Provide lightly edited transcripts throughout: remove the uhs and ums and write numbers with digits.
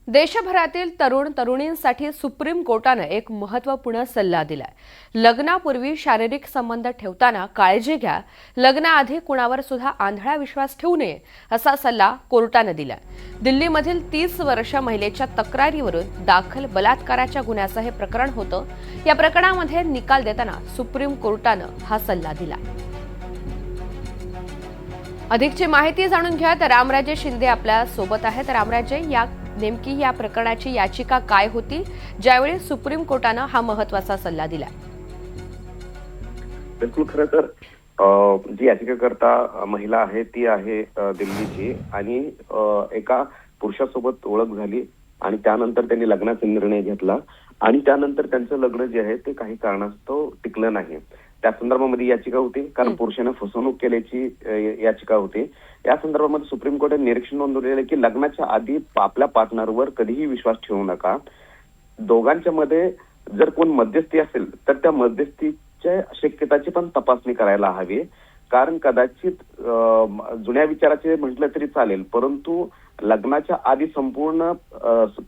देशभरातील तरुण तरुणींसाठी सुप्रीम कोर्टाने एक महत्त्वपूर्ण सल्ला दिलाय। लग्नापूर्वी शारीरिक संबंध ठेवताना काळजी घ्या, लग्नाआधी कुणावर सुद्धा आंधळा विश्वास ठेवू नये असा सल्ला कोर्टाने दिलाय। दिल्लीमधील 30 वर्ष महिलेच्या तक्रारीवरून दाखल बलात्काराच्या गुन्ह्याचं हे प्रकरण होतं। या प्रकरणामध्ये निकाल देताना सुप्रीम कोर्टाने हा सल्ला दिला। अधिकची माहिती जाणून घ्या तर रामराजे शिंदे आपल्या सोबत आहेत। रामराजे, नेमकी या प्रकरणाची याचिका काय होती ज्यावेळी सुप्रीम कोर्टाने हा महत्त्वाचा सल्ला दिला? बिलकुल, खरं तर जी याचिकाकर्ता महिला आहे ती आहे दिल्लीची आणि एका पुरुषासोबत ओळख झाली आणि त्यानंतर त्यांनी लग्नाचा निर्णय घेतला आणि त्यानंतर त्यांचं लग्न जे आहे ते काही कारणास्तव टिकलं नाही। त्या संदर्भामध्ये याचिका होती, कारण पुरुषाने फसवणूक केल्याची याचिका होती। या संदर्भामध्ये सुप्रीम कोर्टाने निरीक्षण नोंदवलेलं की लग्नाच्या आधी आपल्या पार्टनरवर कधीही विश्वास ठेवू नका। दोघांच्या मध्ये जर कोण मध्यस्थी असेल तर त्या मध्यस्थीच्या शक्यताची पण तपासणी करायला हवी, कारण कदाचित जुन्या विचाराचे म्हटलं तरी चालेल, परंतु लग्नाच्या आधी संपूर्ण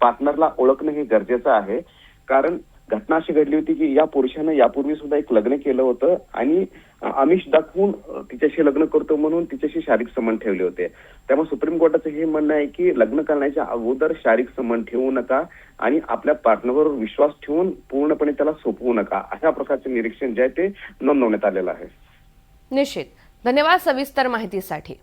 पार्टनरला ओळखणं हे गरजेचं आहे। कारण घटना अशी घडली होती की या पुरुषानं यापूर्वी सुद्धा एक लग्न केलं होतं आणि आमिष दाखवून तिच्याशी लग्न करतो म्हणून तिच्याशी शारीरिक संबंध ठेवले होते। त्यामुळे सुप्रीम कोर्टाचं हे म्हणणं आहे की लग्न करण्याच्या अगोदर शारीरिक संबंध ठेवू नका आणि आपल्या पार्टनरवर विश्वास ठेवून पूर्णपणे त्याला सोपवू नका, अशा प्रकारचे निरीक्षण जे आहे ते नोंदवण्यात आलेलं आहे। निश्चित, धन्यवाद सविस्तर माहितीसाठी।